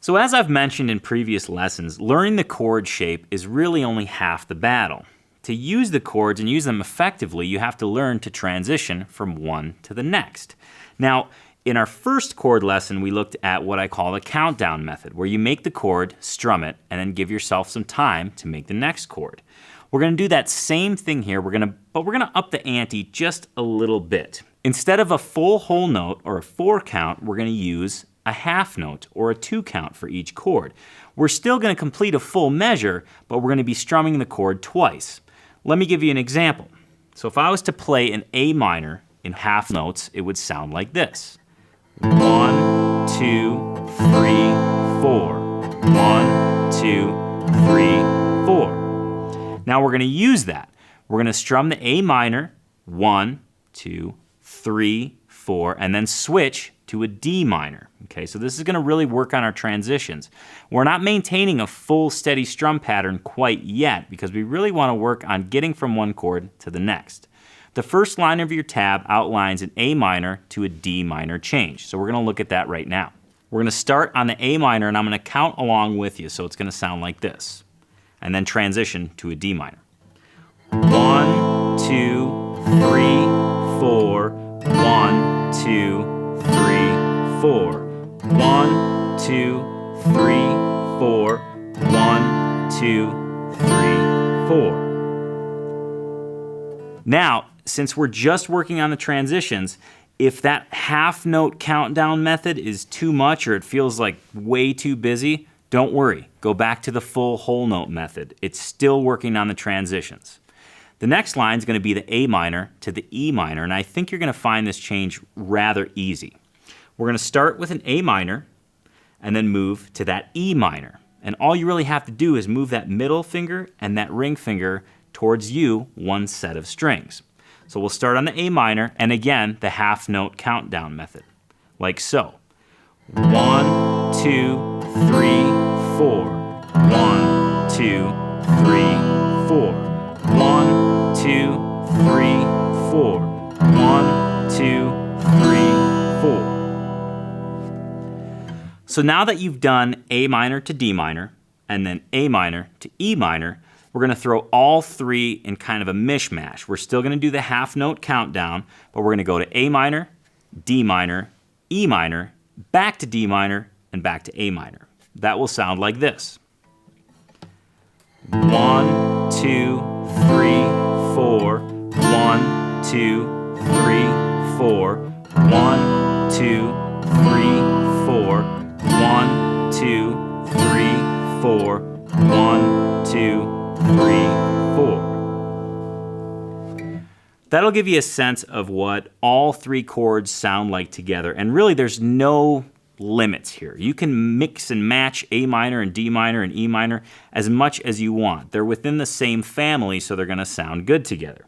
So as I've mentioned in previous lessons, learning the chord shape is really only half the battle. To use the chords and use them effectively, you have to learn to transition from one to the next. Now, in our first chord lesson, we looked at what I call the countdown method, where you make the chord, strum it, and then give yourself some time to make the next chord. We're going to do that same thing here, but we're going to up the ante just a little bit. Instead of a full whole note or a 4 count, we're going to use a half note or a 2 count for each chord. We're still going to complete a full measure, but we're going to be strumming the chord twice. Let me give you an example. So if I was to play an A minor in half notes, it would sound like this. 1, 2, 3, 4. 1, 2, 3, 4. Now we're going to use that. We're going to strum the A minor, 1, 2, 3, 4, and then switch to a D minor. Okay, so this is going to really work on our transitions. We're not maintaining a full steady strum pattern quite yet because we really want to work on getting from one chord to the next. The first line of your tab outlines an A minor to a D minor change. So we're going to look at that right now. We're going to start on the A minor and I'm going to count along with you, so it's going to sound like this. And then transition to a D minor. 1, 2, 3, 4. 1, 2, 3, 4. 1, 2, 3, 4. 1, 2, 3, 4. Now, since we're just working on the transitions, if that half note countdown method is too much or it feels like way too busy, don't worry. Go back to the full whole note method. It's still working on the transitions. The next line is going to be the A minor to the E minor, and I think you're going to find this change rather easy. We're going to start with an A minor and then move to that E minor. And all you really have to do is move that middle finger and that ring finger towards you one set of strings. So we'll start on the A minor, and again, the half note countdown method, like so. 1, 2, 3, 4. 1, 2, 3, 4. 1, 2, 3, 4. 1, 2, 3, 4. So now that you've done A minor to D minor, and then A minor to E minor, we're going to throw all three in kind of a mishmash. We're still going to do the half note countdown, but we're going to go to A minor, D minor, E minor, back to D minor, and back to A minor. That will sound like this. 1, 2, 3, 4. 1, 2, 3, 4. 1, 2, 3, 4. 1, 2, 3, 4. 1, 2, 3, 4. That'll give you a sense of what all three chords sound like together. And really, there's no limits here. You can mix and match A minor and D minor and E minor as much as you want. They're within the same family, so they're going to sound good together.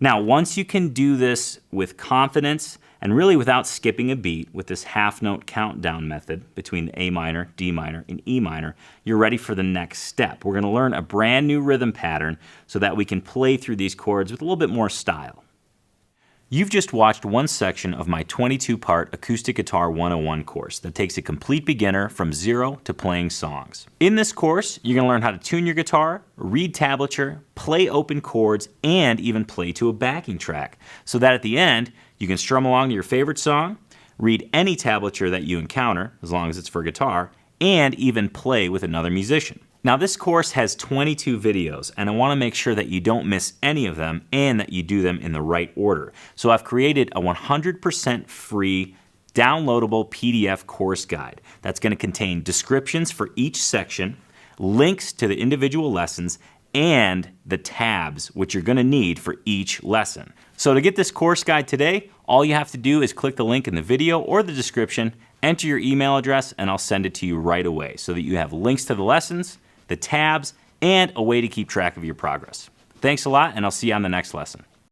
Now, once you can do this with confidence and really without skipping a beat with this half note countdown method between A minor, D minor, and E minor, you're ready for the next step. We're going to learn a brand new rhythm pattern so that we can play through these chords with a little bit more style. You've just watched one section of my 22-part Acoustic Guitar 101 course that takes a complete beginner from zero to playing songs. In this course, you're going to learn how to tune your guitar, read tablature, play open chords, and even play to a backing track, so that at the end, you can strum along to your favorite song, read any tablature that you encounter, as long as it's for guitar, and even play with another musician. Now, this course has 22 videos, and I want to make sure that you don't miss any of them and that you do them in the right order. So I've created a 100% free downloadable PDF course guide that's going to contain descriptions for each section, links to the individual lessons, and the tabs, which you're going to need for each lesson. So to get this course guide today, all you have to do is click the link in the video or the description, enter your email address, and I'll send it to you right away so that you have links to the lessons, the tabs, and a way to keep track of your progress. Thanks a lot, and I'll see you on the next lesson.